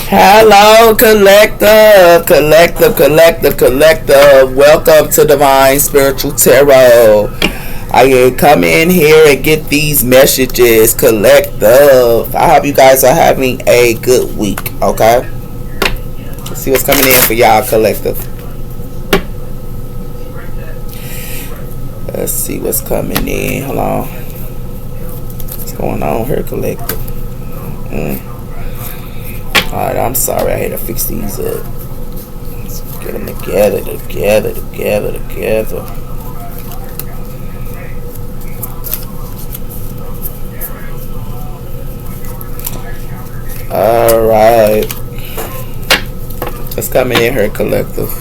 Hello, collective. Welcome to Divine Spiritual Tarot. I can come in here and get these messages, collective. I hope you guys are having a good week, okay? Let's see what's coming in for y'all, collective. Let's see what's coming in. Hold on. What's going on here, collective? Alright, I'm sorry. I had to fix these up. Let's get them together. Alright. Let's come in here, collective.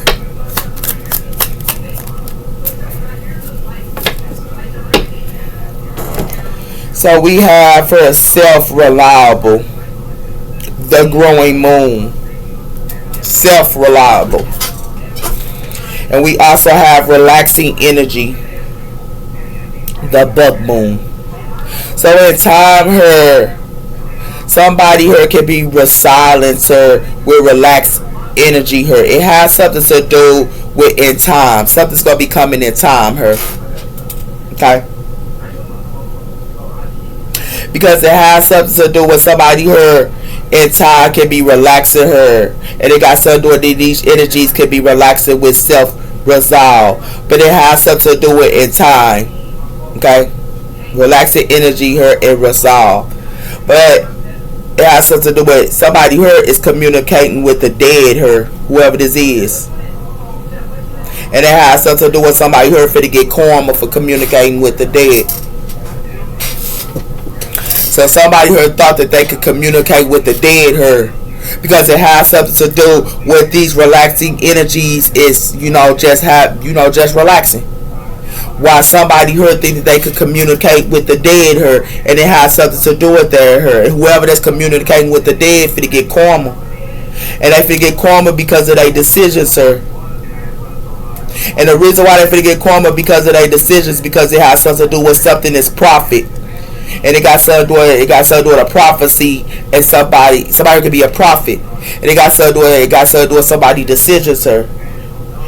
So we have for self-reliable, the growing moon, self-reliable. And we also have relaxing energy, the bug moon. So in time here, somebody here can be silent or with relaxed energy here. It has something to do with in time. Something's going to be coming in time here. Okay? Because it has something to do with somebody here in time can be relaxing her. And it got something to do with these energies can be relaxing with self-resolve. But it has something to do with in time. Okay? Relaxing energy here and resolve. But it has something to do with somebody here is communicating with the dead here, whoever this is. And it has something to do with somebody here for to get karma for communicating with the dead. So somebody here thought that they could communicate with the dead here because it has something to do with these relaxing energies is, just relaxing. While somebody here think that they could communicate with the dead here and it has something to do with their her. Whoever that's communicating with the dead for to get karma. And they for to get karma because of their decisions, sir. And the reason why they for to get karma because of their decisions because it has something to do with something that's profit. And it got something to do with a prophecy and somebody could be a prophet. And it got something to do with somebody's decisions, sir.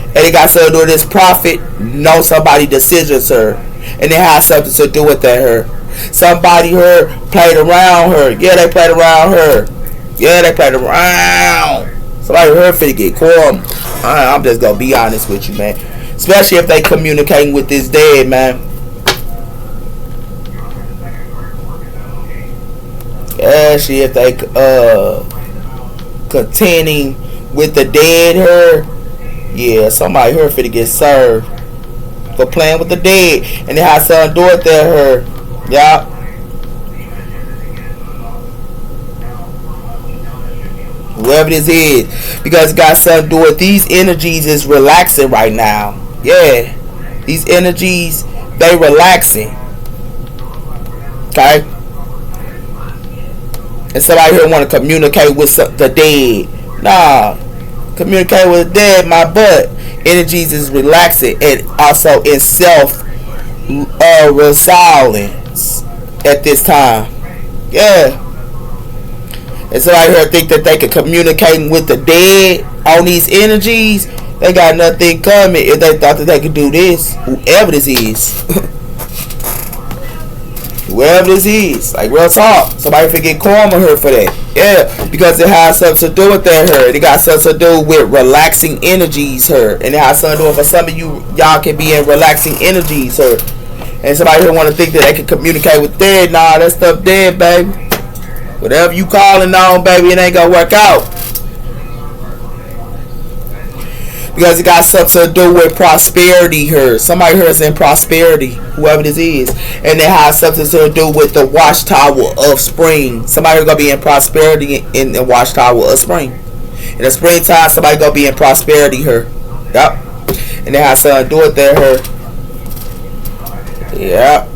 And it got something to do with this prophet know somebody's decisions, sir. And it has something to do with that her. Somebody here played around her. Yeah, they played around her. Somebody here finna get caught. I'm just gonna be honest with you, man. Especially if they communicating with this dead, man. Especially if they contending with the dead her. Yeah, somebody here finna get served for playing with the dead. And they have something to do with that her. Yeah. Whoever this is. Because it got something to do with these energies is relaxing right now. Yeah. These energies, they relaxing. Okay. And somebody here want to communicate with the dead. Nah. Communicate with the dead, my butt. Energies is relaxing and also in self-resolence at this time. Yeah. And somebody here think that they can communicate with the dead on these energies. They got nothing coming if they thought that they could do this. Whoever this is. Whoever this is, like real talk, somebody forget karma here for that. Yeah, because it has something to do with that her. It got something to do with relaxing energies her, and it has something to do with for some of y'all can be in relaxing energies her. And somebody here want to think that they can communicate with dead. Nah, that stuff dead, baby. Whatever you calling on, baby, it ain't gonna work out. Because it got something to do with prosperity here. Somebody here is in prosperity, whoever this is. And it has something to do with the watchtower of spring. Somebody here going to be in prosperity in the watchtower of spring. In the springtime, somebody going to be in prosperity here. Yep. And it has something to do with that here. Yep.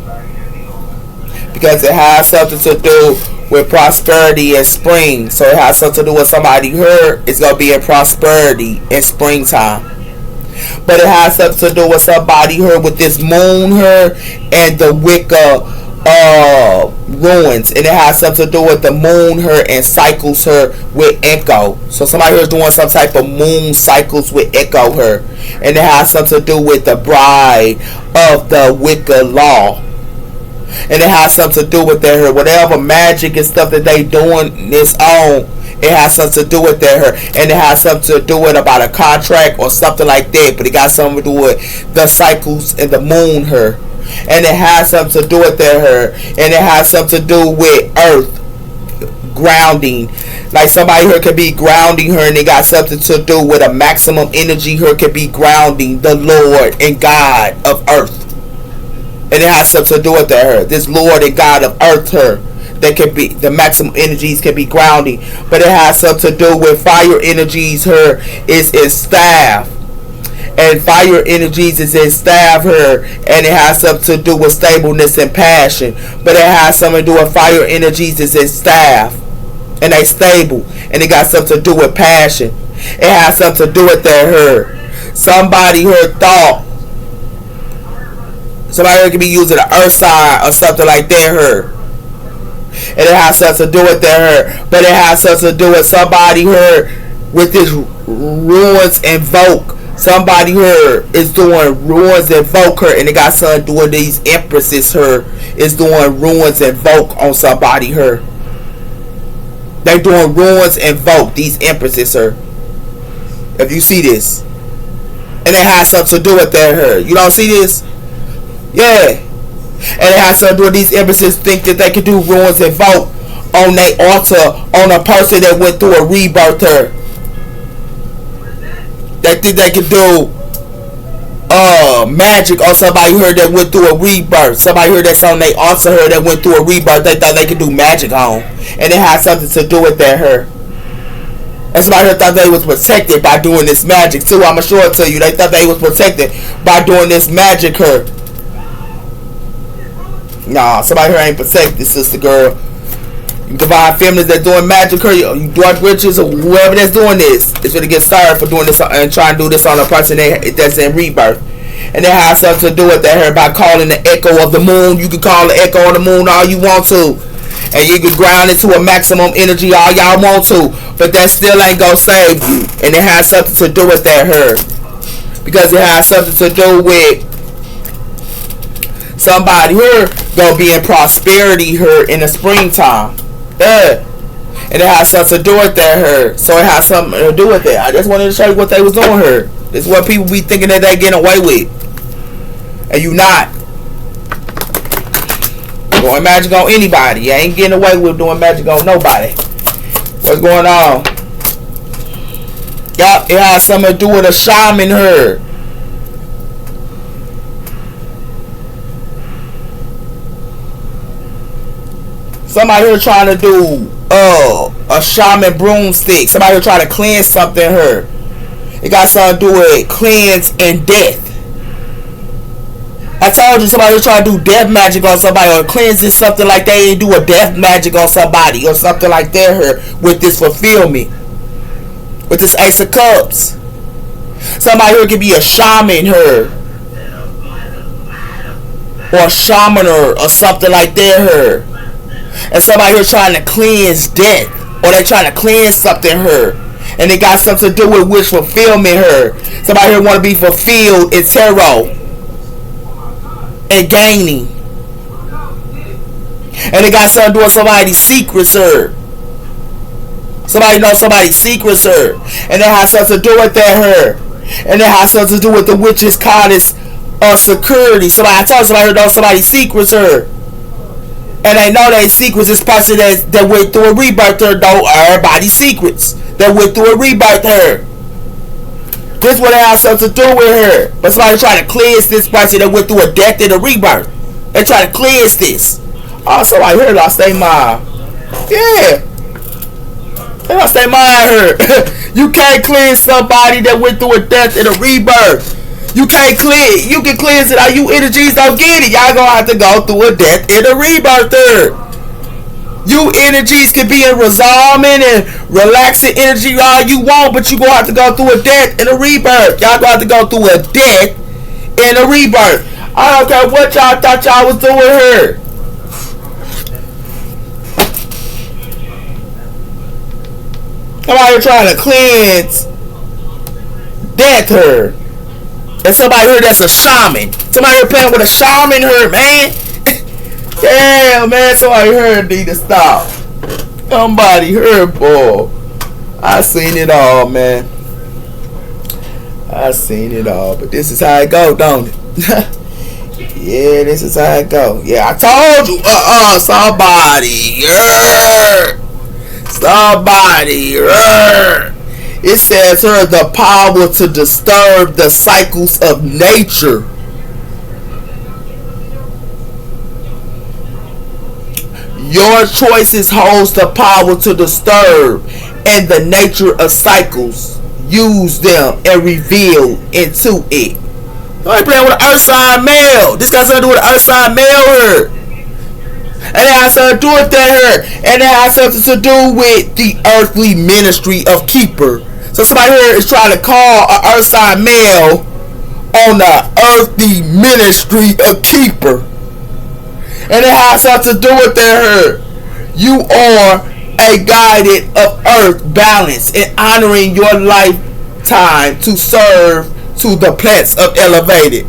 Because it has something to do with prosperity in spring. So it has something to do with somebody here. It's going to be in prosperity in springtime. But it has something to do with somebody here with this moon here and the Wicca ruins, and it has something to do with the moon her and cycles her with echo. So somebody here is doing some type of moon cycles with echo her, and it has something to do with the bride of the Wicca law, and it has something to do with their whatever magic and stuff that they doing this on. It has something to do with their and it has something to do with about a contract or something like that. But it got something to do with the cycles and the moon her, and it has something to do with their and it has something to do with earth grounding. Like somebody here could be grounding her, and it got something to do with a maximum energy here could be grounding the Lord and God of earth. And it has something to do with her. This Lord and God of earth her. That can be the maximum energies can be grounding. But it has something to do with fire energies her is in staff. And fire energies is in staff her. And it has something to do with stableness and passion. But it has something to do with fire energies is in staff. And they stable. And it got something to do with passion. It has something to do with their her. Somebody her thought. Somebody could be using an earth sign or something like that her. And it has something to do with her. But it has something to do with somebody her with this ruins invoke. Somebody her is doing ruins invoke her. And it got something to do with these empresses her is doing ruins invoke on somebody her. They doing ruins invoke these empresses her. If you see this. And it has something to do with her. You don't see this? Yeah. And it has something to do with these empresses think that they can do ruins and vote on their altar on a person that went through a rebirth her. They think they can do magic on somebody here that went through a rebirth. Somebody here that's on their altar her that went through a rebirth. They thought they could do magic on. And it has something to do with their her. And somebody here thought they was protected by doing this magic too. I'ma show it to you. They thought they was protected by doing this magic her. Nah, somebody here ain't protected, sister girl. You divine feminines that doing magic, her, you dark witches or whoever that's doing this, is gonna get started for doing this and trying to do this on a person that's in rebirth. And it has something to do with that here by calling the echo of the moon. You can call the echo of the moon all you want to. And you can ground it to a maximum energy all y'all want to. But that still ain't gonna save you. And it has something to do with that here. Because it has something to do with somebody here gonna be in prosperity here in the springtime. Yeah. And it has something to do with that here. So it has something to do with it. I just wanted to show you what they was doing here. This is what people be thinking that they getting away with. And you not. Doing magic on anybody. You ain't getting away with doing magic on nobody. What's going on? Yup, it has something to do with a shaman here. Somebody here trying to do a shaman broomstick. Somebody here trying to cleanse something here. It got something to do with cleanse and death. I told you somebody was trying to do death magic on somebody or cleansing something like they ain't do a death magic on somebody or something like that here with this fulfillment. With this Ace of Cups. Somebody here could be a shaman here. Or a shaman or something like that here. And somebody here trying to cleanse death. Or they trying to cleanse something here. And it got something to do with wish fulfillment here. Somebody here want to be fulfilled in tarot. And gaining. And it got something to do with somebody's secrets here. Somebody knows somebody's secrets here. And it has something to do with that here. And it has something to do with the witch's goddess security. I told somebody here knows somebody's secrets here. And they know their secrets. This person that went through a rebirth here know everybody's secrets. That went through a rebirth here. This is what it has something to do with her. But somebody trying to cleanse this person that went through a death and a rebirth. They try to cleanse this. Oh, somebody here lost their mind. Yeah. They lost their mind here. You can't cleanse somebody that went through a death and a rebirth. You can't cleanse. You can cleanse it. All you energies don't get it. Y'all gonna have to go through a death and a rebirth here. You energies can be in resolvement and relaxing energy all you want, but you gonna have to go through a death and a rebirth. Y'all gonna have to go through a death and a rebirth. I don't care what y'all thought y'all was doing here. Somebody here trying to cleanse death her. And somebody here that's a shaman. Somebody here playing with a shaman her, man. Damn, man. Somebody here need to stop. Somebody here, boy. I seen it all, man. I seen it all. But this is how it go, don't it? Yeah, this is how it go. Yeah, I told you. Somebody. Somebody. It says her the power to disturb the cycles of nature. Your choices holds the power to disturb and the nature of cycles. Use them and reveal into it. Somebody playing with an earth sign male. This got something to do with an earth sign male here. And it has something to do with that here. And it has something to do with the earthly ministry of keeper. So somebody here is trying to call an earth sign male on the earthly ministry of keeper. And it has something to do with that here. You are a guided of earth balance and honoring your lifetime to serve to the plants of elevated.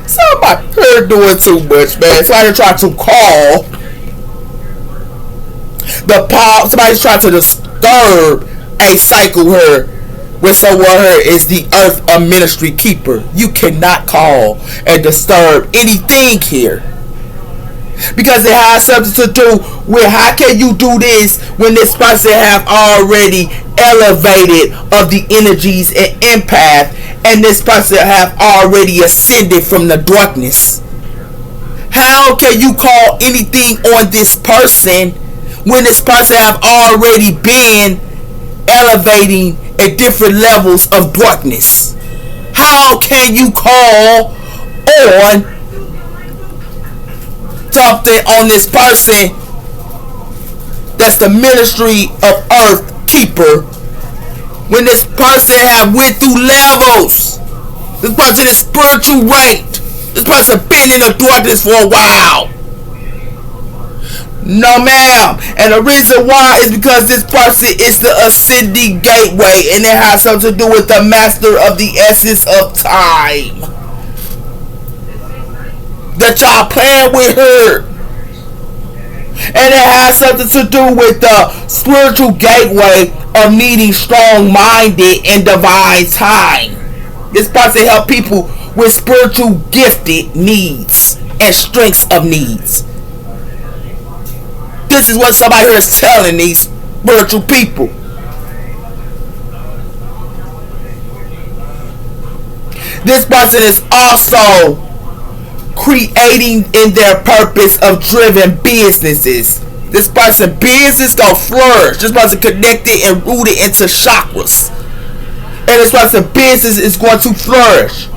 Somebody here doing too much, man. Somebody trying to call the power. Somebody's trying to disturb a cycle here with someone here is the earth of ministry keeper. You cannot call and disturb anything here. Because it has something to do with how can you do this when this person have already elevated of the energies and empath, and this person have already ascended from the darkness. How can you call anything on this person when this person have already been elevating at different levels of darkness? How can you call on something on this person that's the ministry of earth keeper when this person have went through levels? This person is spiritual ranked. This person been in the darkness for a while. No, ma'am. And the reason why is because this person is the ascending gateway, and it has something to do with the master of the essence of time. That y'all playing with her. And it has something to do with the spiritual gateway of needing strong-minded and divine time. This person help people with spiritual gifted needs and strengths of needs. This is what somebody here is telling these spiritual people. This person is also creating in their purpose of driven businesses. This person business gonna flourish. This person connected and rooted into chakras, and this person business is going to flourish.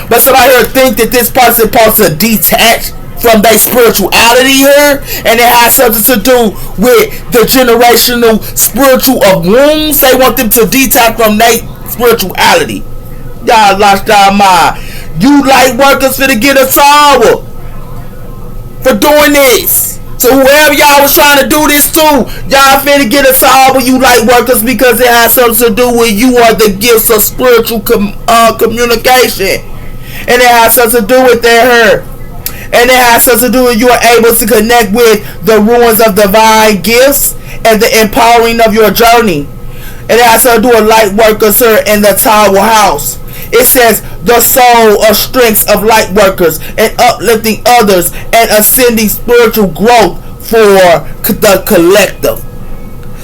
But somebody here think that this person supposed to detach from their spirituality here, and it has something to do with the generational spiritual of wounds. They want them to detach from their spirituality. Y'all lost y'all mind. You light workers finna get a tower for doing this. So whoever y'all was trying to do this to, y'all finna get a tower, you light workers, because it has something to do with you are the gifts of spiritual communication. And it has something to do with their her. And it has something to do with you are able to connect with the ruins of divine gifts and the empowering of your journey. And it has something to do with light workers here in the tower house. It says the soul of strengths of light workers and uplifting others and ascending spiritual growth for the collective.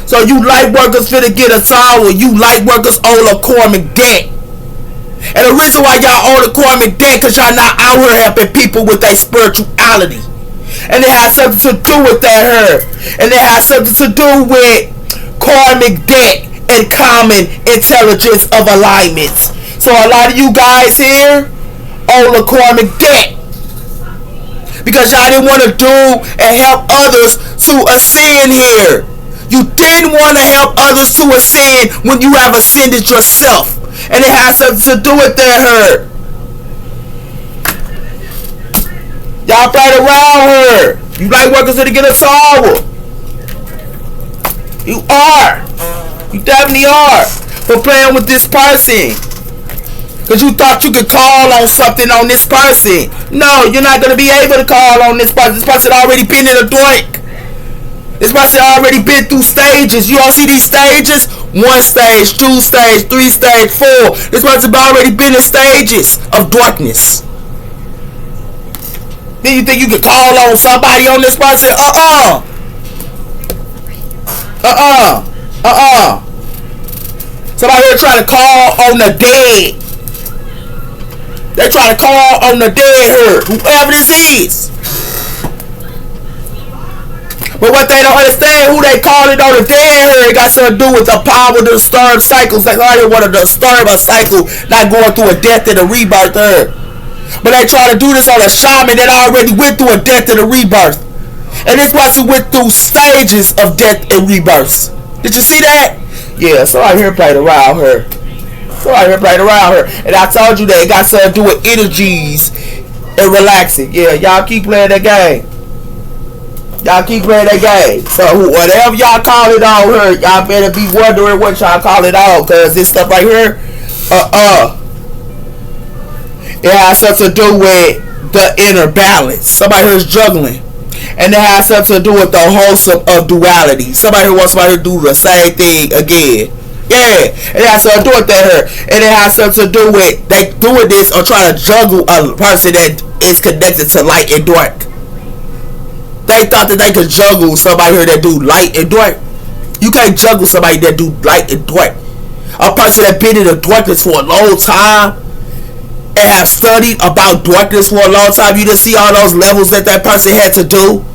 So you light workers finna get a tower. You light workers own a karmic debt. And the reason why y'all own a karmic debt because y'all not out here helping people with their spirituality. And it has something to do with that here. And it has something to do with karmic debt and common intelligence of alignments. So a lot of you guys here own a karmic debt because y'all didn't want to do and help others to ascend here. You didn't want to help others to ascend when you have ascended yourself. And it has something to do with that here. Y'all played around here. You like workers to get a tower. You are. You definitely are. For playing with this person. Because you thought you could call on something on this person. No, you're not going to be able to call on this person. This person already been in a dark. This person already been through stages. You all see these stages? 1 stage, 2 stage, 3 stage, 4. This person already been in stages of darkness. Then you think you could call on somebody on this person? Somebody here trying to call on the dead. They try to call on the dead here, whoever this is. But what they don't understand, who they calling on the dead here, it got something to do with the power to disturb cycles. They want to disturb a cycle, not going through a death and a rebirth here. But they try to do this on a shaman that already went through a death and a rebirth. And this person went through stages of death and rebirths. Did you see that? Yeah, so I here played around her. And I told you that it got something to do with energies and relaxing. Yeah, y'all keep playing that game. So whatever y'all call it on her, y'all better be wondering what y'all call it on. Because this stuff right here, it has something to do with the inner balance. Somebody who's juggling. And it has something to do with the wholesome of duality. Somebody who wants somebody to do the same thing again. Yeah, it has something to do with that. And it has something to do with they doing this or trying to juggle a person that is connected to light and dark. They thought that they could juggle somebody here that do light and dark. You can't juggle somebody that do light and dark. A person that been in the darkness for a long time and have studied about darkness for a long time. You didn't see all those levels that person had to do.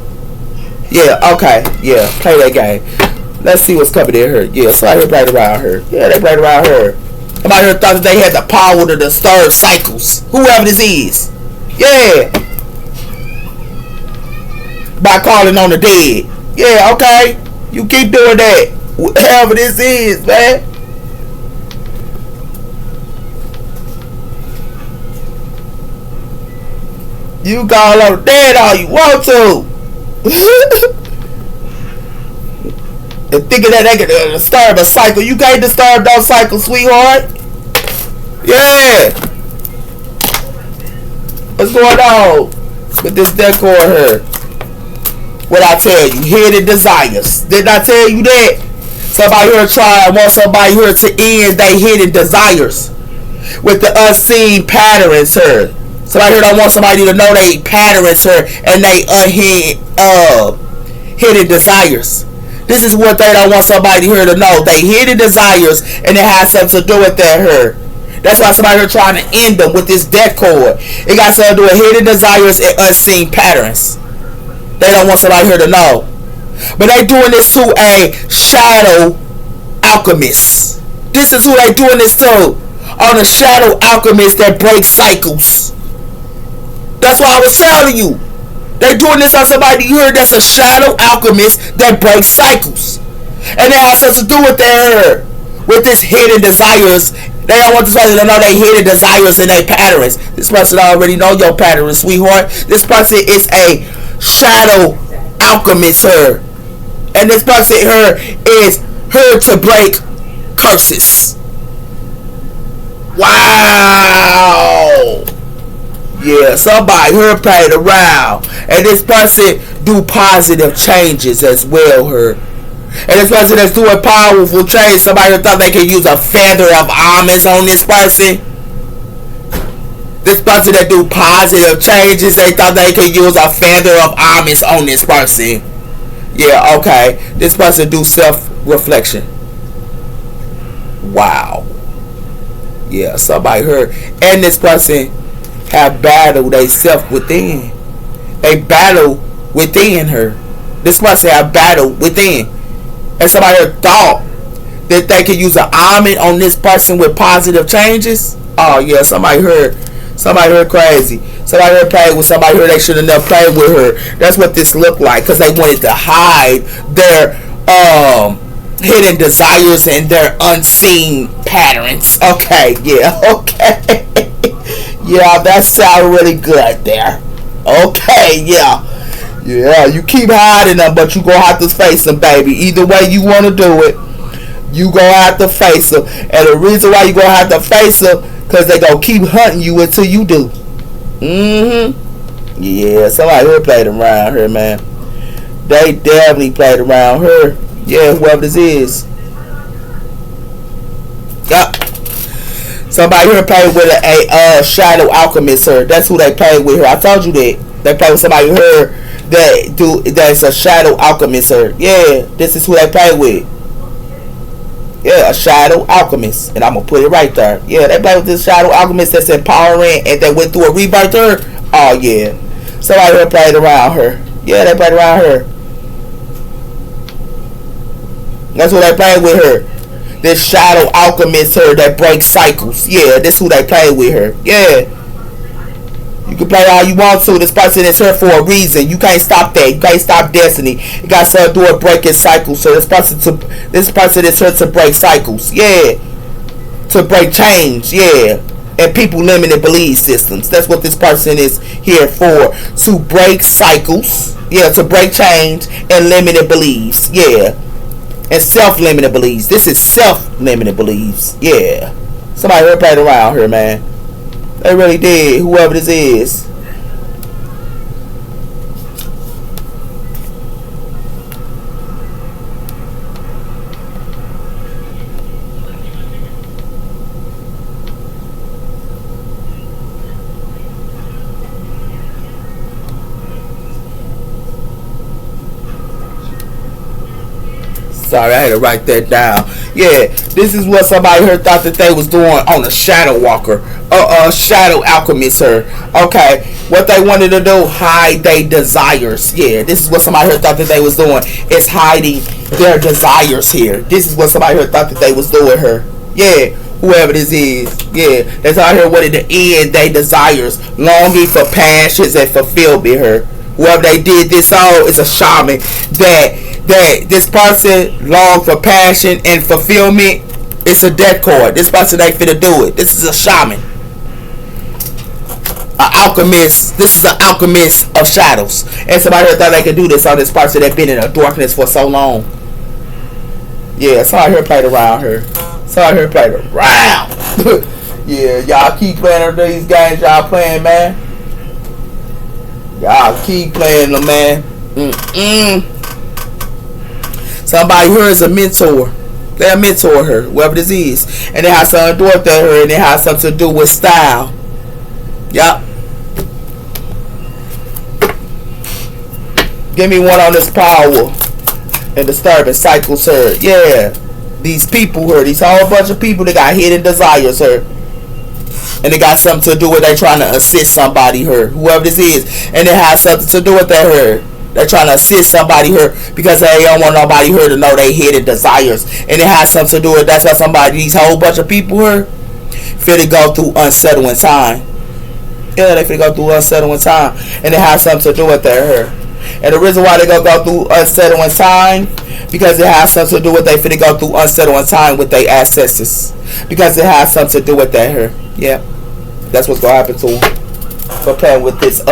Yeah, okay, yeah, play that game. Let's see what's coming in here. Yeah, somebody here played around her. Yeah, they played around her. Somebody here thought that they had the power to disturb cycles. Whoever this is. Yeah. By calling on the dead. Yeah, okay. You keep doing that. Whoever this is, man. You call on the dead all you want to. And thinking that they can disturb a cycle. You can't disturb those cycles, sweetheart. Yeah. What's going on with this decor here? What I tell you? Hidden desires. Didn't I tell you that? Somebody here want somebody here to end their hidden desires with the unseen patterns here. Somebody here don't want somebody to know they patterns here and they hidden desires. This is what they don't want somebody here to know. They hidden desires and it has something to do with that here. That's why somebody here trying to end them with this death cord. It got something to do with hidden desires and unseen patterns. They don't want somebody here to know. But they doing this to a shadow alchemist. This is who they doing this to. On a shadow alchemist that breaks cycles. That's why I was telling you. They doing this on somebody here that's a shadow alchemist that breaks cycles. And it has something to do with their, with this hidden desires. They don't want this person to know their hidden desires and their patterns. This person already know your patterns, sweetheart. This person is a shadow alchemist here. And this person here is here to break curses. Wow. Yeah, somebody here played around. And this person do positive changes as well here. And this person that's doing powerful change, somebody thought they could use a feather of almonds on this person. This person that do positive changes, they thought they could use a feather of almonds on this person. Yeah, okay. This person do self-reflection. Wow. Yeah, somebody here. And this person have battled they self within. They battle within her. This person have battled within. And somebody here thought that they could use an almond on this person with positive changes. Oh yeah, somebody heard crazy. Somebody here played with somebody here they should have never played with her. That's what this looked like, because they wanted to hide their hidden desires and their unseen patterns. Okay, yeah, okay. Yeah, that sounded really good there. Okay, yeah. Yeah, you keep hiding them, but you gonna have to face them, baby. Either way you wanna do it, you gonna have to face them. And the reason why you gonna have to face them, cause they gonna keep hunting you until you do. Yeah, somebody here played around her, man. They definitely played around her. Yeah, whoever this is. Yup. Somebody here played with a shadow alchemist her. That's who they played with her. I told you that. They played with somebody here that's a shadow alchemist her. Yeah, this is who they play with. Yeah, a shadow alchemist. And I'm gonna put it right there. Yeah, they play with this shadow alchemist that's empowering and that went through a rebirth her. Oh yeah. Somebody here played around her. Yeah, they played around her. That's who they played with her. This shadow alchemist her that breaks cycles. Yeah, this who they play with her. Yeah. You can play all you want to. This person is here for a reason. You can't stop that. You can't stop destiny. You got something to do with breaking cycles. So this person is here to break cycles. Yeah. To break change. Yeah. And people limited belief systems. That's what this person is here for. To break cycles. Yeah. To break change and limited beliefs. Yeah. And self-limited beliefs. This is self-limited beliefs. Yeah. Somebody here played around here, man. They really did. Whoever this is. Sorry, I had to write that down. Yeah, this is what somebody here thought that they was doing on a shadow walker. Shadow alchemist here. Okay, what they wanted to do, hide their desires. Yeah, this is what somebody here thought that they was doing. It's hiding their desires here. This is what somebody here thought that they was doing here. Yeah, whoever this is. Yeah, that's out here wanting to end their desires. Longing for passions and fulfillment here. Whoever they did this on is a shaman that this person long for passion and fulfillment. It's a death card. This person ain't finna do it. This is a shaman. An alchemist. This is an alchemist of shadows. And somebody here thought they could do this on this person that been in the darkness for so long. Yeah, somebody here played around here. Somebody here played around. Yeah, y'all keep playing these games y'all playing, man. Y'all keep playing them, man. Somebody here is a mentor. They'll mentor her, whoever this is. And they have something to do with her, and they have something to do with style. Yup. Give me one on this power and disturbing cycles her. Yeah. These people her, these whole bunch of people that got hidden desires her. And they got something to do with they trying to assist somebody her, whoever this is. And it has something to do with that her. They're trying to assist somebody here because they don't want nobody here to know they hidden desires. And it has something to do with that's why somebody, these whole bunch of people here, finna go through unsettling time. Yeah, they finna go through unsettling time. And it has something to do with that here. And the reason why they gonna go through unsettling time, because it has something to do with they finna go through unsettling time with their ancestors. Because it has something to do with that here. Yeah. That's what's gonna happen to them. For playing with this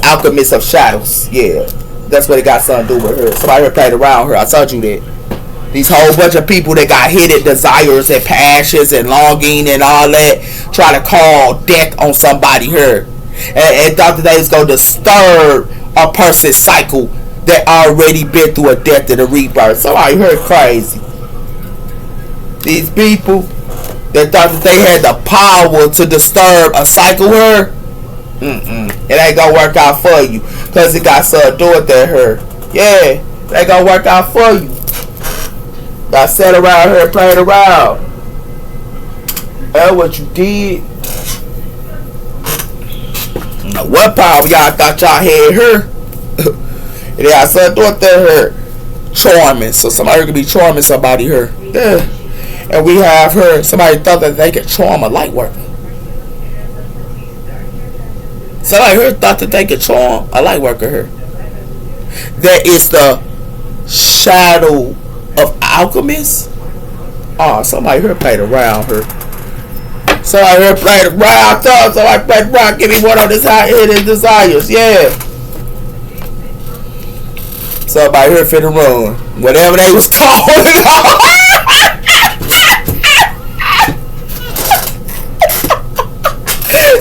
alchemist of shadows. Yeah. That's what it got something to do with her. Somebody here played around her. I told you that. These whole bunch of people that got hidden desires and passions and longing and all that try to call death on somebody here. And thought that they was going to disturb a person's cycle that already been through a death and a rebirth. Somebody here crazy. These people that thought that they had the power to disturb a cycle here. It ain't gonna work out for you because it got something to do with that her. Yeah, it ain't gonna work out for you. Got sat around here playing around. That's what you did. What power y'all thought y'all had her? It got something to do with that her. Charming. So somebody could be charming somebody here. Yeah. And we have her. Somebody thought that they could charm a light worker. Somebody here thought that they could charm a light worker here. That is the shadow of alchemists. Oh, somebody here played around her. Somebody here played around. Somebody played around. Give me one of this high hidden desires. Yeah. Somebody here finna run. Whatever they was talking about.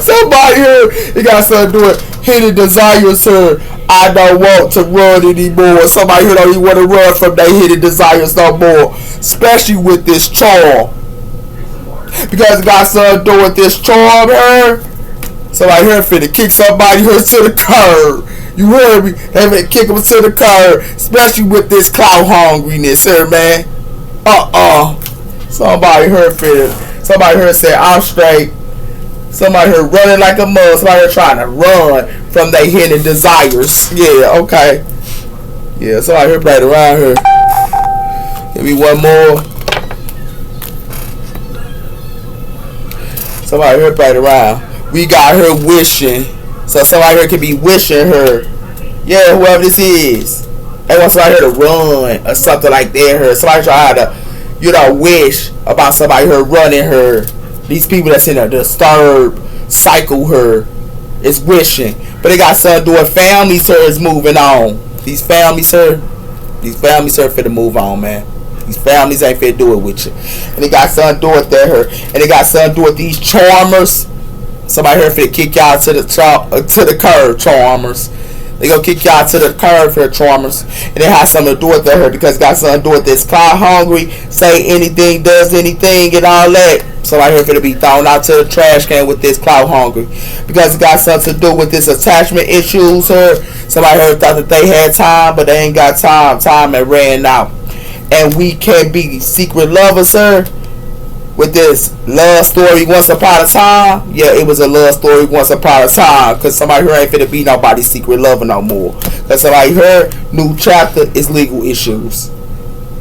Somebody here, he got something to do it. Hidden desires, sir. I don't want to run anymore. Somebody here don't even want to run from their hidden desires no more. Especially with this charm. Because it got something to do with this charm here. Somebody here finna kick somebody here to the curb. You heard me? They finna kick them to the curb. Especially with this clout hungriness here, man. Somebody here finna. Somebody here said, I'm straight. Somebody here running like a mug. Somebody here trying to run from their hidden desires. Yeah, okay. Yeah, somebody here played around here. Give me one more. Somebody here played around. We got her wishing. So somebody here could be wishing her. Yeah, whoever this is. They want somebody here to run or something like that. Her. Somebody try to, wish about somebody here running her. These people that's in a disturbed cycle her is wishing. But they got something to do with families her is moving on. These families her finna move on, man. These families ain't finna do it with you. And they got something to do with that her. And they got something to do with these charmers. Somebody here finna kick y'all to the curb, charmers. They gonna kick y'all to the curb for the charmers. And it has something to do with that because it got something to do with this clout hungry, say anything, does anything, and all that. Somebody here finna be thrown out to the trash can with this clout hungry. Because it got something to do with this attachment issues here. Somebody here thought that they had time, but they ain't got time. Time had ran out. And we can't be secret lovers, sir. With this love story once upon a time. Yeah, it was a love story once upon a time. Because somebody here ain't finna be nobody's secret lover no more. Because somebody here, new chapter is legal issues.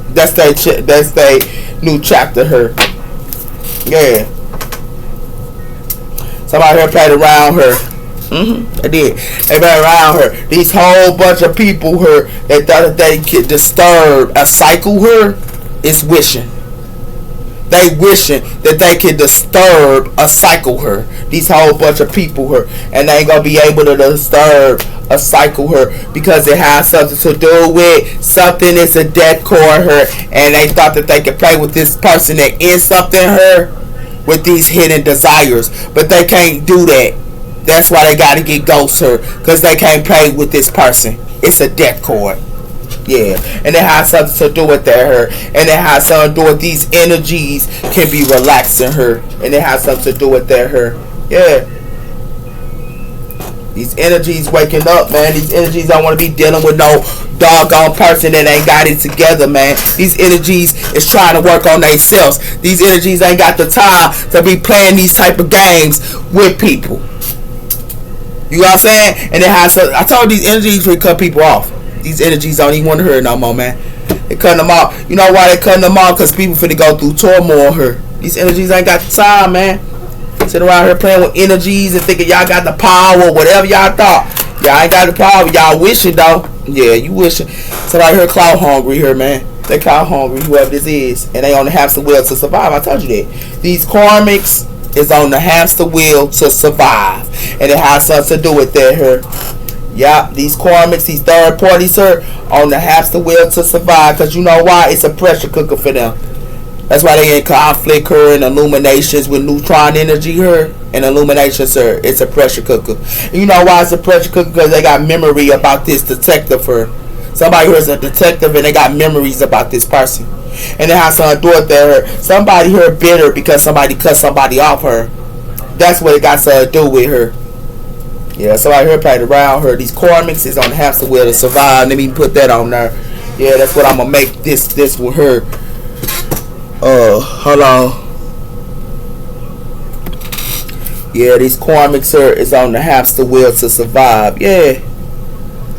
That's their new chapter here. Yeah. Somebody here played around her. They did. They played around her. These whole bunch of people here that thought that they could disturb a cycle here is wishing. They wishing that they can disturb a cycle her. These whole bunch of people her. And they ain't going to be able to disturb a cycle her. Because it has something to do with something that's a death core her. And they thought that they could play with this person that is something her. With these hidden desires. But they can't do that. That's why they got to get ghost her. Because they can't play with this person. It's a death core. Yeah, and it has something to do with that her, and it has something to do with these energies can be relaxing her, and it has something to do with that her. Yeah, these energies waking up, man. These energies don't want to be dealing with no doggone person that ain't got it together, man. These energies is trying to work on themselves. These energies ain't got the time to be playing these type of games with people. You know what I'm saying? And it has. I told these energies would cut people off. These energies don't even want to hear no more, man. They cutting them off. You know why they cutting them off? Because people finna go through turmoil here. These energies ain't got the time, man. Sitting around here playing with energies and thinking y'all got the power, whatever y'all thought. Y'all ain't got the power. Y'all wishing, though. Yeah, you wishing. Somebody here clout hungry here, man. They clout hungry, whoever this is. And they on the hamster wheel to survive. I told you that. These karmics is on the hamster wheel to survive. And it has something to do with that here. Yeah, these karmics, these third parties here on the hamster wheel to survive. Because you know why? It's a pressure cooker for them. That's why they in conflict here and illuminations with neutron energy here. And illuminations here. It's a pressure cooker. And you know why it's a pressure cooker? Because they got memory about this detective here. Somebody here is a detective and they got memories about this person. And they have something to do with that here. Somebody here bitter because somebody cut somebody off her. That's what it got something to do with her. Yeah, somebody here played around her. These karmics is on the hamster wheel to survive. Let me put that on there. Yeah, that's what I'm gonna make this with her. Hold on. Yeah, these karmics here is on the hamster wheel to survive. Yeah,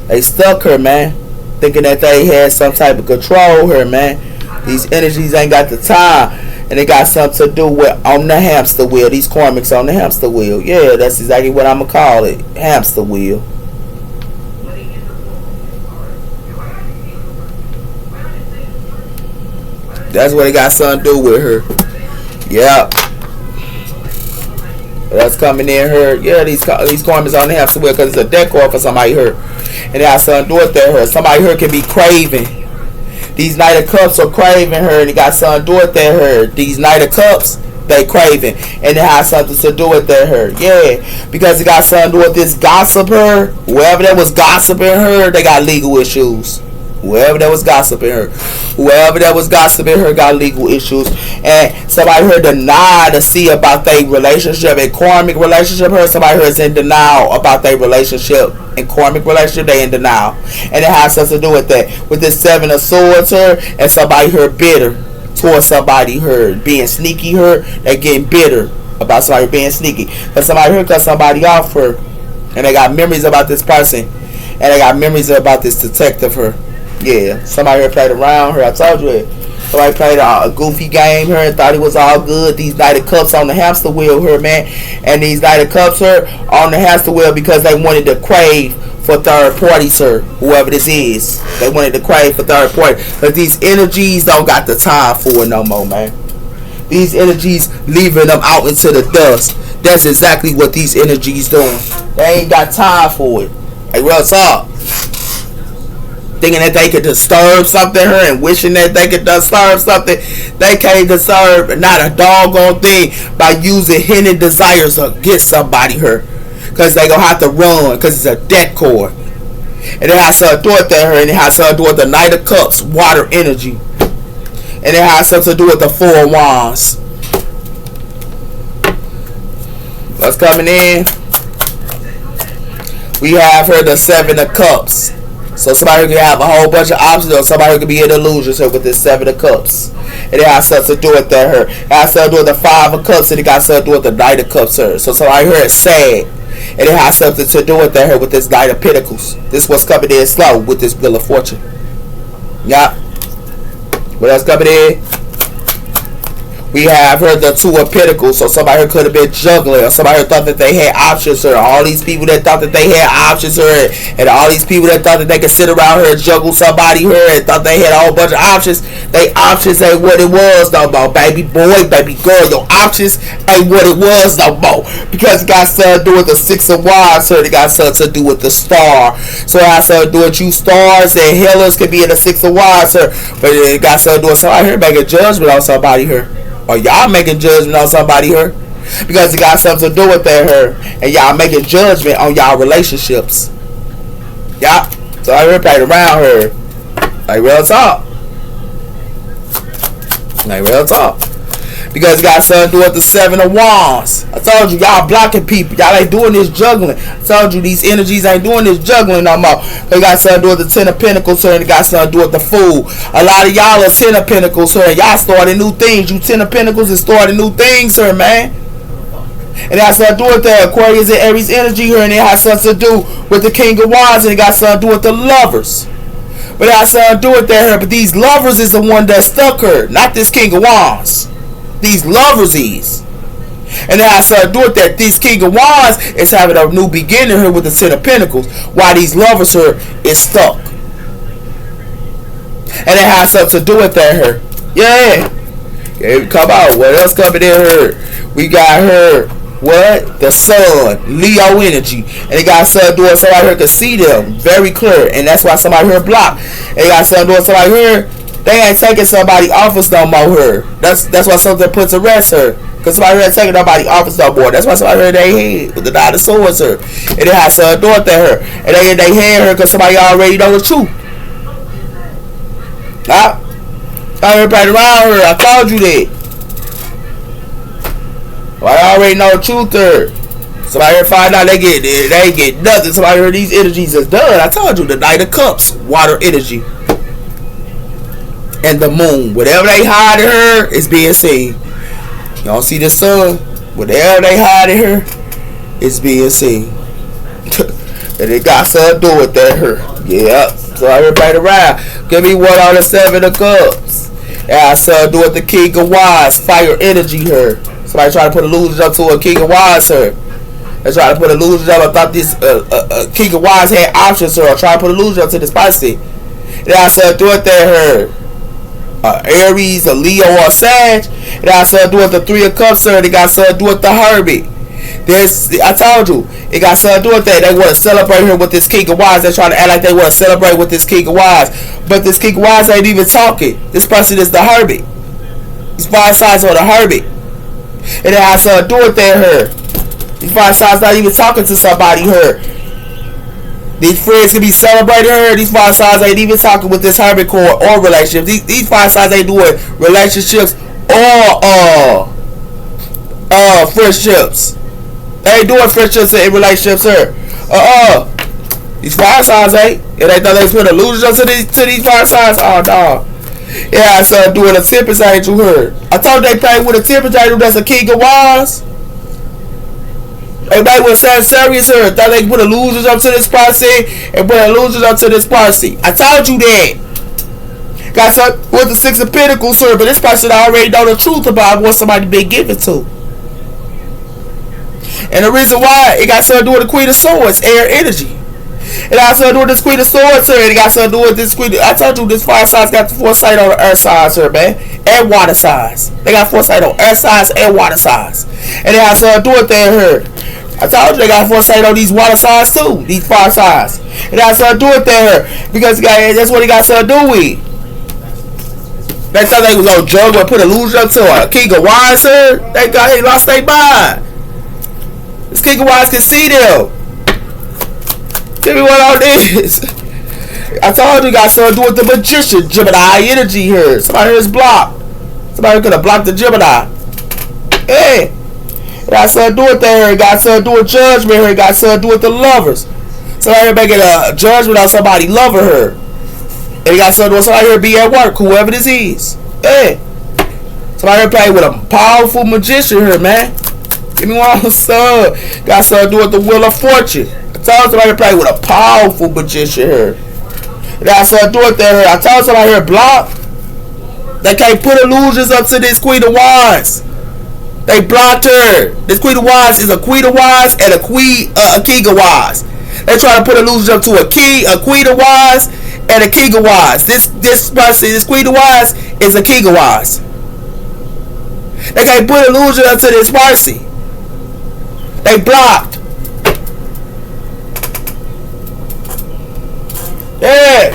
they stuck her, man, thinking that they had some type of control here, man. These energies ain't got the time. And they got something to do with on the hamster wheel. These karmics on the hamster wheel. Yeah, that's exactly what I'm going to call it. Hamster wheel. That's what it got something to do with her. Yeah. That's coming in here. Yeah, these karmics on the hamster wheel because it's a decor for somebody here. And it has something to do with that her. Somebody here can be craving. These Knight of Cups are craving her, and it got something to do with that her. These Knight of Cups, they craving, and it has something to do with that her. Yeah, because it got something to do with this gossip her. Whoever that was gossiping her, they got legal issues. Whoever that was gossiping her got legal issues. And somebody here denied to see about their relationship and karmic relationship her. Somebody here is in denial about their relationship and karmic relationship. They in denial. And it has something to do with that. With this 7 of Swords her, and somebody here bitter towards somebody her. Being sneaky her, they getting bitter about somebody being sneaky. Because somebody here cut somebody off her. And they got memories about this person. And they got memories about this detective her. Yeah, somebody here played around her. I told you it. Somebody played a goofy game here and thought it was all good. These Knight of Cups on the hamster wheel here, man. And these Knight of Cups here on the hamster wheel because they wanted to crave for third parties, sir. Whoever this is. They wanted to crave for third party. But these energies don't got the time for it no more, man. These energies leaving them out into the dust. That's exactly what these energies doing. They ain't got time for it. Hey, what's up? Thinking that they could disturb something her and wishing that they could disturb something. They can't disturb not a doggone thing by using hidden desires against somebody her. Because they going to have to run because it's a death cord. And it has something to do with that her. And it has something to do with the Knight of Cups, water energy. And it has something to do with the 4 of Wands. What's coming in? We have her the 7 of Cups. So somebody who can have a whole bunch of options, or somebody who can be in illusions here with this 7 of Cups. And it has something to do with that her. It has something to do with the 5 of Cups, and it got something to do with the Knight of Cups her. So somebody here is sad. And it has something to do with that her with this Knight of Pentacles. This is what's coming in slow with this Wheel of Fortune. Yeah. What else coming in? We have her the 2 of Pentacles. So somebody here could have been juggling, or somebody here thought that they had options, or all these people that thought that they had options, or and all these people that thought that they could sit around here and juggle somebody here and thought they had a whole bunch of options. They options ain't what it was no more, baby boy, baby girl. Your options ain't what it was no more, because it got something to do with the 6 of Wands, so it got something to do with the star. So it has something to do with you stars and healers could be in the 6 of Wands, sir. But it got something to do with somebody here making judgment on somebody here. Or y'all making judgment on somebody here. Because it got something to do with that her. And y'all making judgment on y'all relationships. Yeah. So I heard played around her. Like real talk. Like real talk. Because it got something to do with the 7 of Wands. I told you, y'all blocking people. Y'all ain't doing this juggling. I told you, these energies ain't doing this juggling no more. They got something to do with the 10 of Pentacles, sir, and it got something to do with the Fool. A lot of y'all are 10 of Pentacles, sir, and y'all starting new things. You 10 of Pentacles is starting new things, sir, man. And it has something to do with the Aquarius and Aries energy here, and it has something to do with the King of Wands, and it got something to do with the Lovers. But it has something to do with that here. But these Lovers is the one that stuck her, not this King of Wands. These Lovers is. And it has something to do with that. These King of Wands is having a new beginning here with the 10 of Pentacles. While these Lovers here is stuck. And it has something to do with that here. Yeah. Okay, come out. What else coming in here? We got her. What? The Sun. Leo energy. And it got something to do with somebody here can see them very clear. And that's why somebody here blocked. And it got something to do with somebody here. They ain't taking somebody office no more here. That's why something puts a rest her. Because somebody here ain't taking nobody office no more. That's why somebody here in their head with the 9 of Swords her. And it has to do with that her. And they in their head her because somebody already know the truth. Nah. Everybody around her. I told you that. Well, I already know the truth her. Somebody here find out they ain't get nothing. Somebody here these energies is done. I told you the Knight of Cups. Water energy. And the moon, whatever they hide in her is being seen. Y'all see the sun? Whatever they hide in her is being seen. And it got something to do with that her. Yeah. So everybody around. Give me one on the 7 of Cups. It has something to do with the King of Wands. Fire energy her. Somebody trying to put illusions up to a King of Wands her. They trying to put illusions up. I thought this King of Wands had options her. Or trying to put illusions up to this spicy. It has something to do with that her. Aries, a Leo, or a Sag. It has something to do with the 3 of Cups, sir. It got something to do with the Hermit. I told you, it got something to do with that. They want to celebrate her with this King of Wands. They're trying to act like they want to celebrate with this King of Wands. But this King of Wands ain't even talking. This person is the hermit. These fire signs are the hermit. And it has something to do with that her. These fire signs not even talking to somebody her. These friends can be celebrating her. These fire signs ain't even talking with this hermit core or relationships. These fire signs ain't doing relationships or friendships. They ain't doing friendships and relationships here. These fire signs ain't. And they thought they was putting illusions to these fire signs. Oh no. Yeah, I started doing a tempest angel here. I told they played with a tempest angel that's a King of Wands. They played with Sagittarius here. Thought they put illusions up to this person and put illusions up to this person. I told you that. Got some with the Six of Pentacles here, but this person already know the truth about what somebody been given to. And the reason why it got something to do with the Queen of Swords, air energy. It got something to do with this Queen of Swords here. It got something to do with this Queen. I told you this fire signs got the foresight on the earth signs here, man. And water signs. They got foresight on earth signs and water signs. And it has something to do with that here. I told you they got foresight on these water signs too. These fire signs. It has something to do with that here. Because that's what it got something to do with. They thought they was on juggle and put illusion up to a King of Wands here. They thought they lost their mind. This King of Wands can see them. Tell me what all this. I told you got something to do with the Magician, Gemini energy here. Somebody here is blocked. Somebody could have blocked the Gemini. Hey. It got something to do with that here. It got something to do with judgment here. It got something to do with the lovers. Somebody here making a judgment on somebody loving her. And it got something to do with somebody here be at work, whoever this is. Hey. Somebody here playing with a powerful magician here, man. Give me one on son. Got something to do with the Wheel of Fortune. I told somebody to play with a powerful magician here. Got something to do with that here. I told somebody here block. They can't put illusions up to this Queen of Wands. They blocked her. This Queen of Wands is a Queen of Wands and a King of Wands. They try to put illusions up to a Queen of Wands and a King of Wands. This person, this Queen of Wands is a King of Wands. They can't put illusions up to this person. They blocked. Yeah.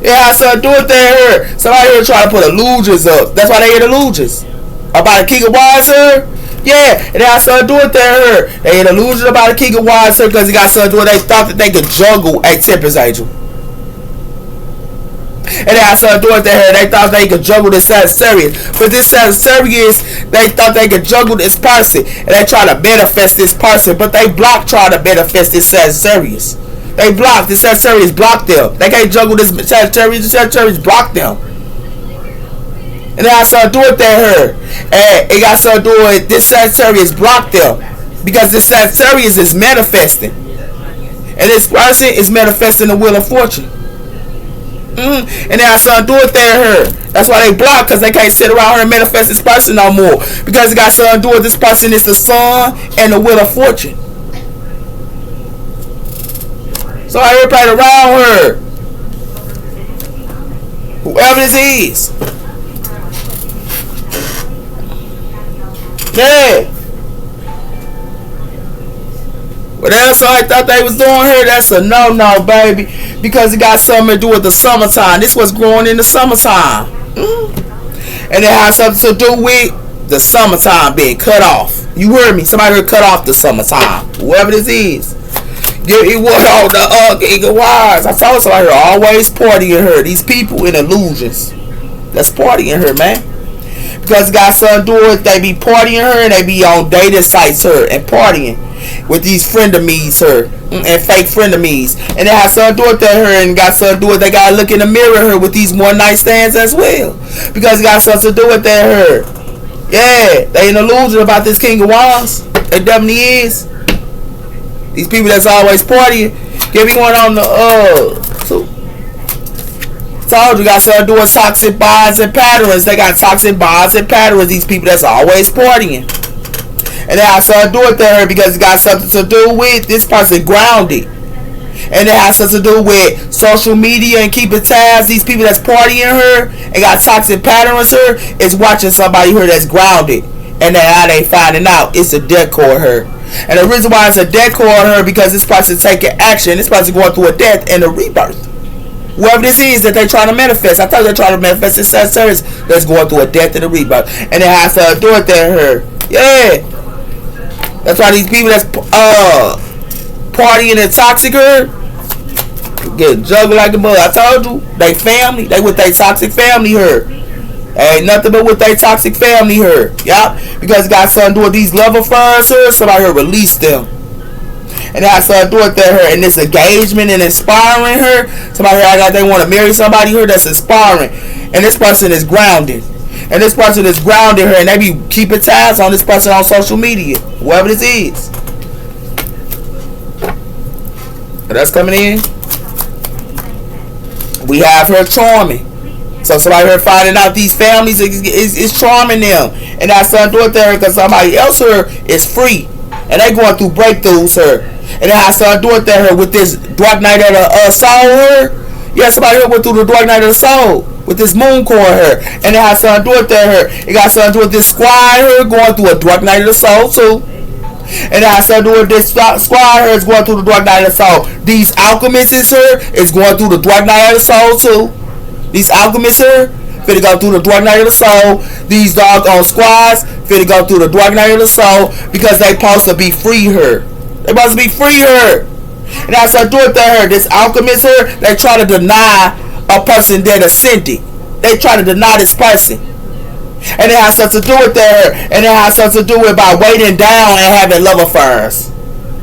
It has something to do with that here. Somebody here trying to put illusions up. That's why they hit illusions. About a King of Wands here. Yeah. It has something to do with that here. They hit illusions about a King of Wands here because it got something to do with they thought that they could juggle a Tempest Angel. And it has something to do with that here. They thought they could juggle this Sagittarius. But this Sagittarius, they thought they could juggle this person. And they try to manifest this person. But they blocked trying to manifest this Sagittarius. They blocked. This Sagittarius blocked them. They can't juggle this Sagittarius. The Sagittarius blocked them. And it has something to do with that here. And it got something to do with this Sagittarius blocked them. Because this Sagittarius is manifesting. And this person is manifesting the Wheel of Fortune. And they have something to do with that here. That's why they block, because they can't sit around here and manifest this person no more. Because it got something to do with this person. It's the Sun and the Wheel of Fortune. So everybody around her, whoever this is, yeah. Whatever I thought they was doing here, that's a no-no, baby. Because it got something to do with the summertime. This was growing in the summertime. And it has something to do with the summertime being cut off. You heard me. Somebody here cut off the summertime. Whoever this is. It was on the King of Wands. I told somebody here, always partying her. These people in illusions. That's partying her, man. Because it got something to do with they be partying her and they be on dating sites her and partying with these frenemies her and fake frenemies. And it has something to do with that her and got something to do with they gotta look in the mirror her with these one night stands as well. Because it got something to do with that her. Yeah, they in illusion about this King of Wands. It definitely is. These people that's always partying. Give me one on the so. Told you got something to do with toxic bonds and patterns. They got toxic bonds and patterns. These people that's always partying. And it has something to do with her because it got something to do with this person grounded. And it has something to do with social media and keeping tabs. These people that's partying her and got toxic patterns her is watching somebody here that's grounded And then how they finding out it's a decoy her. And the reason why it's a decoy her because this person taking action. This person going through a death and a rebirth. Whoever this is that they trying to manifest. I thought they trying to manifest in Sagittarius that's going through a death and a rebirth. And it has to do it there her. Yeah. That's why these people that's partying and toxic her get juggled like a mother. I told you, they family, they with their toxic family her. Ain't nothing but with their toxic family her. Yup. Because it got something to do with these love affairs her. Somebody here release them. And it has something to do with her and this engagement and inspiring her. Somebody here act like they want to marry somebody here that's inspiring. And this person is grounded. And this person is grounded her and they be keeping tabs on this person on social media. Whoever this is. And that's coming in. We have her charming. So somebody here finding out these families is charming them. And that's something to do with her because somebody else here is free. And they going through breakthroughs her. And it has something to do with her with this dark night of the soul her. Yeah, somebody here went through the dark night of the soul. With this moon core her. And it has something to do with her. It got something to do with this squad her going through a dark night of the soul too. And it has something to do with this squad her is going through the dark night of the soul. These alchemists her is going through the dark night of the soul too. These alchemists here finna go through the dark night of the soul. These doggone squads finna go through the dark night of the soul because they supposed to be free her. They supposed to be free her. And that's what I do with her. This alchemist here, they try to deny a person that ascended. They try to deny this person. And it has something to do with her. And it has something to do with by waiting down and having love affairs.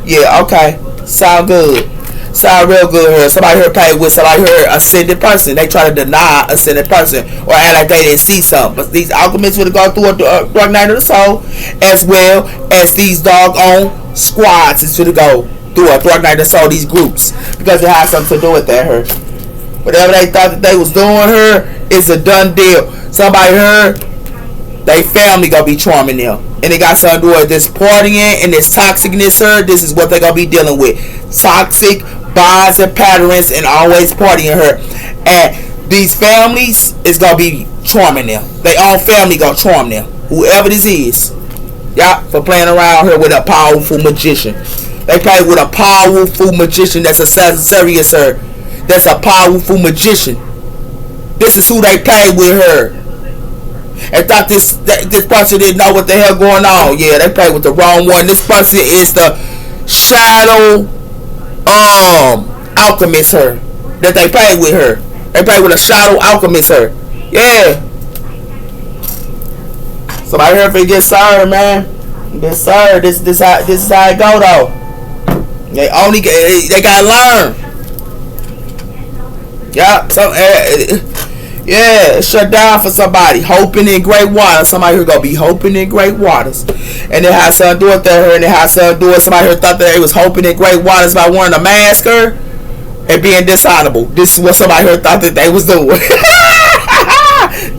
Yeah, okay. Sound good. Sound real good here. Somebody here played with somebody here ascended person. They try to deny ascended person or act like they didn't see something. But these alchemists would go through a dark night of the soul, as well as these doggone squads is going to go through a dark night of the soul. These groups because it has something to do with that her. Whatever they thought that they was doing her, it's a done deal. Somebody here, they family gonna be charming them. And it got something to do with this partying and this toxicness her. This is what they gonna be dealing with. Toxic bonds and patterns and always partying her. And these families is gonna be charming them. They own family gonna charm them. Whoever this is. Yeah, for playing around here with a powerful magician. They play with a powerful magician that's a Sagittarius her. That's a powerful magician. This is who they play with her. And thought this person didn't know what the hell going on. Yeah, they played with the wrong one. This person is the shadow alchemist her. That they play with her. They play with a shadow alchemist her. Yeah. Somebody here for get served, man. Get served. This is how it go though. They gotta learn. Yeah, yeah, shut down for somebody. Hoping in great waters. Somebody here gonna be hoping in great waters. And it has something to do with that. And it has something to do with somebody here thought that they was hoping in great waters by wearing a mask her and being dishonorable. This is what somebody here thought that they was doing.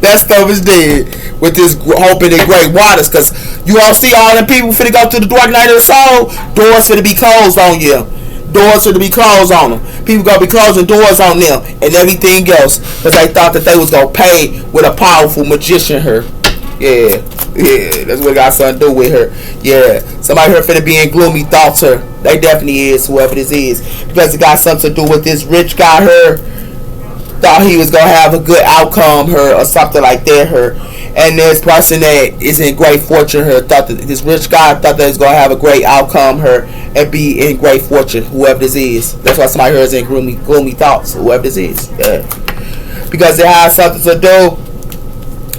That stuff is dead with this hoping in great waters. Because you all see all them people finna go through the dark night of the soul. Doors finna be closed on you. Doors finna be closed on them. People gonna be closing doors on them and everything else because they thought that they was gonna pay with a powerful magician her. Yeah, that's what got something to do with her. Yeah, somebody here finna be in gloomy thoughts her. They definitely is, whoever this is, because it got something to do with this rich guy her. Thought he was gonna have a good outcome her or something like that her. And this person that is in great fortune her thought that this rich guy thought that he was gonna have a great outcome her and be in great fortune, whoever this is. That's why somebody here is in gloomy thoughts, whoever this is. Yeah. Because it has something to do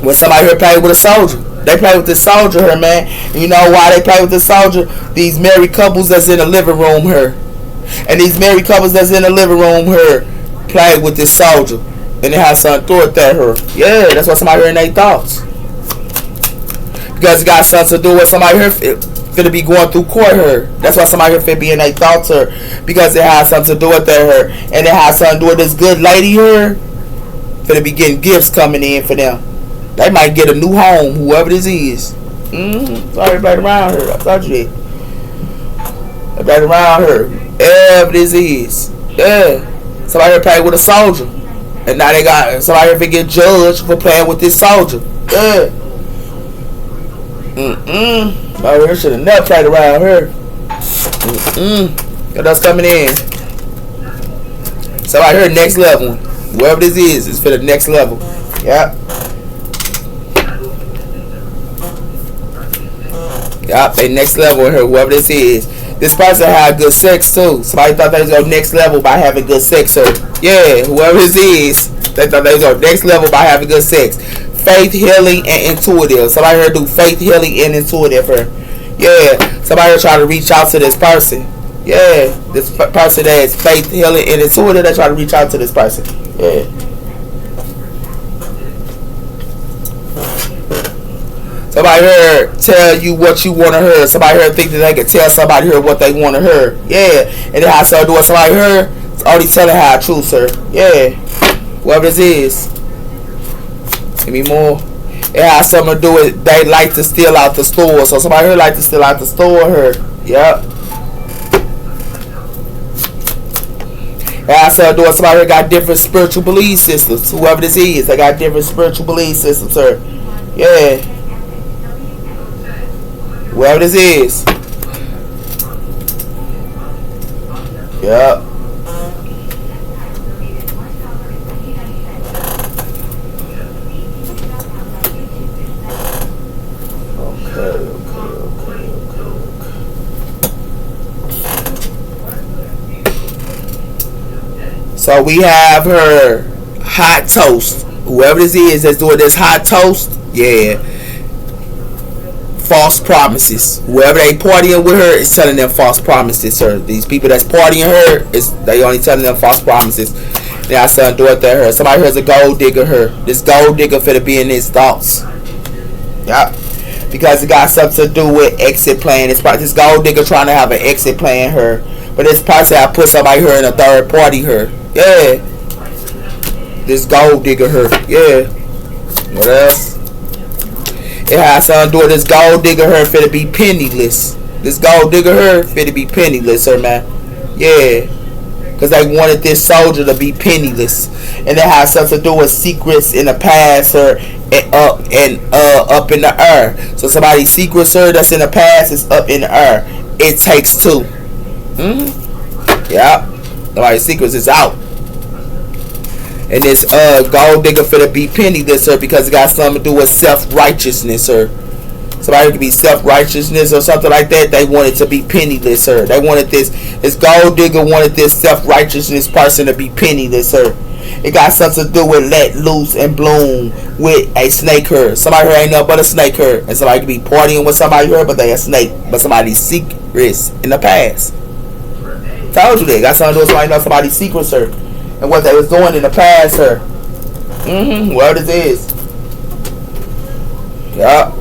with somebody here playing with a soldier. They play with this soldier here, man. And you know why they play with this soldier? These married couples that's in the living room here. And these married couples that's in the living room here play with this soldier. And it has something to do with that her. Yeah, that's why somebody here in their thoughts. Because it got something to do with somebody here finna be going through court her. That's why somebody here finna be in their thoughts her. Because it has something to do with that her. And it has something to do with this good lady here. Finna be getting gifts coming in for them. They might get a new home, whoever this is. So everybody around her. I thought you did. Everybody around her. Whoever this is. Yeah. Somebody here playing with a soldier. And now they got somebody here finna get judged for playing with this soldier. Yeah. Oh, here should have never played around here. What else coming in? So I heard next level. Whoever this is for the next level. Yep. Yep, they next level here, whoever this is. This person had good sex too. Somebody thought they was on next level by having good sex, sir. Yeah, whoever this is, they thought they was on next level by having good sex. Faith, healing, and intuitive. Somebody here do faith, healing, and intuitive here. Yeah, somebody here trying to reach out to this person. Yeah, this person that is faith, healing, and intuitive, they try to reach out to this person. Yeah. Somebody here tell you what you want to hear. Somebody here think that they can tell somebody here what they want to hear. Yeah. And then how so do it. Somebody here is already telling how true, sir. Yeah. Whoever this is. Give me more. It has something to do with they like to steal out the store. So somebody here like to steal out the store here. Yep. It has something to do with somebody here got different spiritual belief systems. Whoever this is, they got different spiritual belief systems, sir. Yeah. Whoever this is. Yep. Okay. So we have her hot toast. Whoever this is that's doing this hot toast, yeah. False promises. Whoever they partying with her is telling them false promises, sir. These people that's partying her they only telling them false promises. They got something to do with her. Somebody here's a gold digger her. This gold digger finna be in his thoughts. Yep. Because it got something to do with exit plan. It's probably this gold digger trying to have an exit plan her. But this person I put somebody here in a third party her. Yeah. This gold digger her. Yeah. What else? It has something to do with this gold digger her finna be penniless. This gold digger her finna be penniless, sir, man. Yeah. Because they wanted this soldier to be penniless. And it has something to do with secrets in the past, sir, and up in the air. So somebody's secret, sir, that's in the past is up in the air. It takes two. Yeah. Somebody's secrets is out. And this gold digger finna be penniless, sir, because it got something to do with self-righteousness, sir. Somebody could be self-righteousness or something like that. They wanted to be penniless, sir. They wanted this gold digger wanted this self-righteousness person to be penniless, sir. It got something to do with let loose and bloom with a snake her. Somebody here ain't nothing but a snake her. And somebody could be partying with somebody here, but they a snake. But somebody's secrets in the past. Told you that. Got something to do with somebody know somebody's secrets, sir. And what they was doing in the past, sir. What it is. Yup.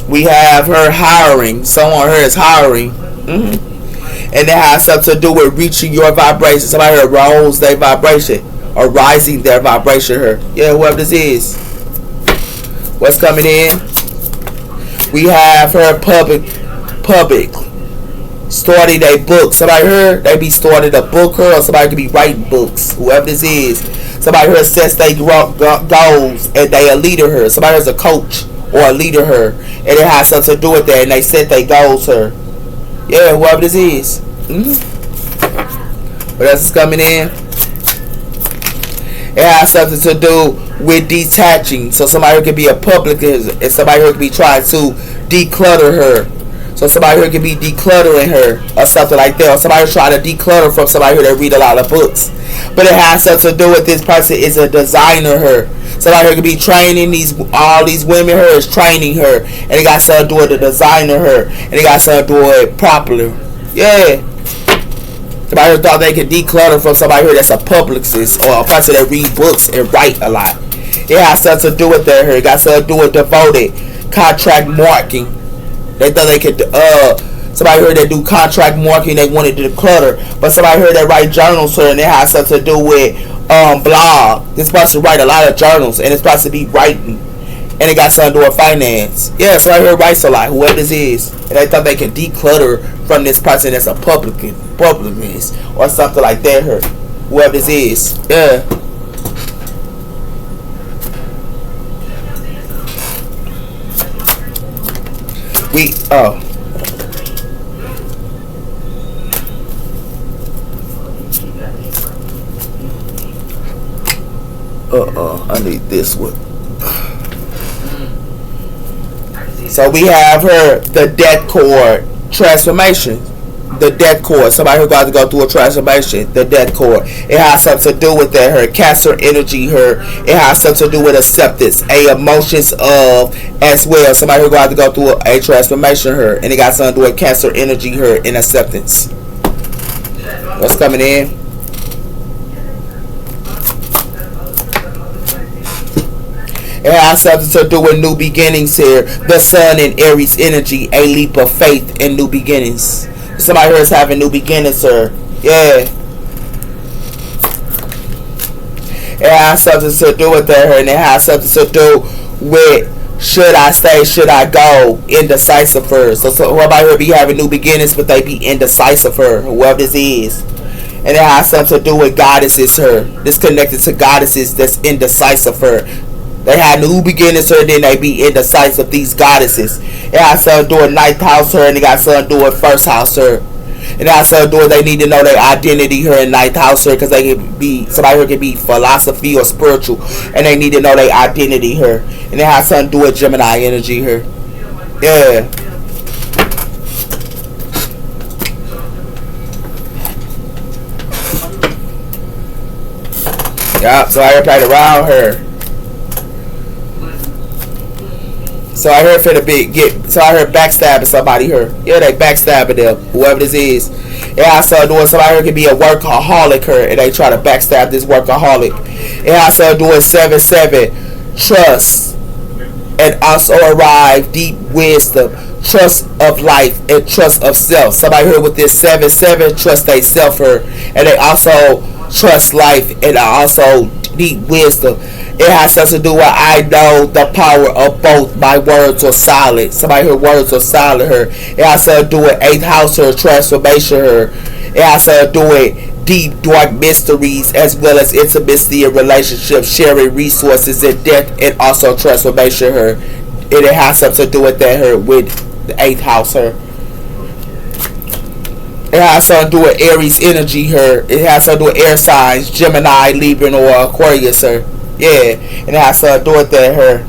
We have her hiring. Someone here is hiring. And it has something to do with reaching your vibration. Somebody here rose their vibration. Or rising their vibration here. Yeah, whoever this is. What's coming in? We have her public. Starting a book. Somebody here, they be starting a book here, or somebody could be writing books. Whoever this is. Somebody here sets they goals and they a leader here. Somebody here's a coach or a leader here. And it has something to do with that and they set their goals here. Yeah, whoever this is. What else is coming in? It has something to do with detaching. So somebody here could be a publicist and somebody here could be trying to declutter her. So somebody here could be decluttering her or something like that. Or somebody trying to declutter from somebody here that read a lot of books. But it has something to do with this person is a designer her. Somebody here could be training all these women her is training her. And it got something to do with the designer her. And it got something to do with popular. Yeah. Somebody here thought they could declutter from somebody here that's a publicist or a person that read books and write a lot. It has something to do with that here. It got something to do with devoted contract marking. They thought they could, somebody heard that do contract marketing, they wanted to declutter. But somebody heard that write journals, sir, and it has something to do with blog. This person write a lot of journals, and it's supposed to be writing. And it got something to do with finance. Yeah, somebody here writes a lot, whoever this is. And they thought they could declutter from this person that's a publicist or something like that here. Whoever this is. Yeah. We I need this one. So we have her the death cord transformation. The death cord. Somebody who got to go through a transformation. The death cord. It has something to do with that. Her cancer energy. It has something to do with acceptance. Emotions of as well. Somebody who got to go through a transformation. And it got something to do with cancer energy. And acceptance. What's coming in? It has something to do with new beginnings here. The sun in Aries energy. A leap of faith in new beginnings. Somebody here is having new beginnings, sir. Yeah. It has something to do with that, and it has something to do with should I stay, should I go, indecisive for. So somebody here be having new beginnings, but they be indecisive for whoever this is. And it has something to do with goddesses, her. This connected to goddesses that's indecisive for. They had new beginnings, her, then they be indecisive, these goddesses. It has something to do with ninth house, her, and it got something to do with first house, her. And it has something to do with they need to know their identity, her, in ninth house, her, because they can be, somebody here can be philosophy or spiritual, and they need to know their identity, her. And it has something to do with Gemini energy, her. Yeah. Yup, so I played around her. So I heard so I heard backstabbing somebody here. Yeah, they backstabbing them, whoever this is. Yeah, I saw doing somebody here could be a workaholic here, and they try to backstab this workaholic. Yeah, I saw doing 7-7 trust, and also arrive deep wisdom, trust of life, and trust of self. Somebody here with this 7-7 trust they self here, and they also trust life and also deep wisdom. It has something to do with I know the power of both. My words are solid. Somebody hear words are solid her. It has something to do with 8th house her, transformation her. It has something to do with deep dark mysteries as well as intimacy and relationships, sharing resources and death and also transformation her. And it has something to do with that her with the 8th house her. It has something to do with Aries energy her. It has something to do with air signs, Gemini, Libra, or Aquarius her. Yeah, and it has something to do with that her.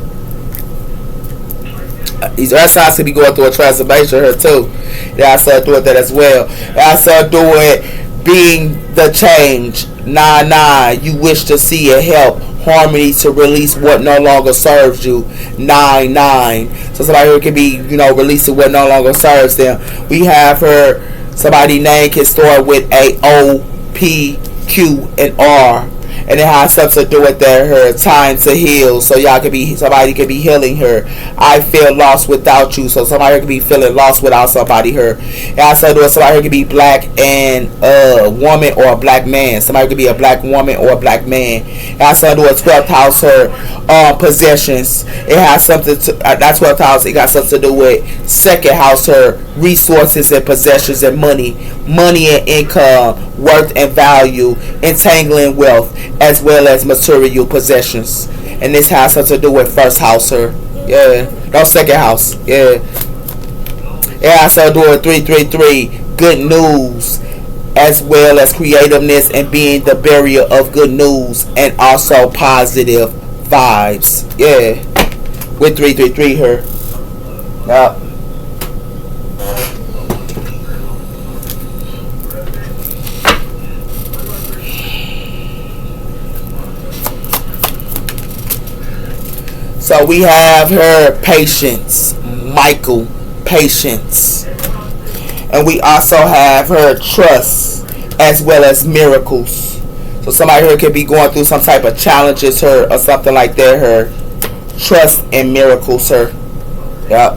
These air signs could be going through a transformation her too. It has something to do with that as well. It has something to do with being the change. 9-9, you wish to see a help. Harmony to release what no longer serves you. 9-9. So somebody who can be, releasing what no longer serves them. We have her. Somebody's name can start with a O, P, Q, and R. And it has something to do with that her time to heal. So somebody could be healing her. I feel lost without you. So somebody could be feeling lost without somebody her. It has something to do with somebody could be black and a woman or a black man. Somebody could be a black woman or a black man. It has something to do with 12th house her possessions. It has something to that 12th house. It got something to do with 2nd house her resources and possessions and money and income, worth and value, entangling wealth, as well as material possessions. And this has something to do with 1st house her. Yeah. No, 2nd house. Yeah. It has something to do with 333, good news, as well as creativeness and being the barrier of good news and also positive vibes. Yeah. With 333 her. Yep. So we have her patience, Michael, patience. And we also have her trust as well as miracles. So somebody here could be going through some type of challenges her or something like that her. Trust and miracles her. Yep.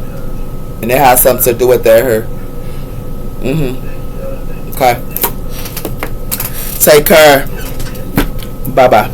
And it has something to do with that her. Okay. Take care. Bye-bye.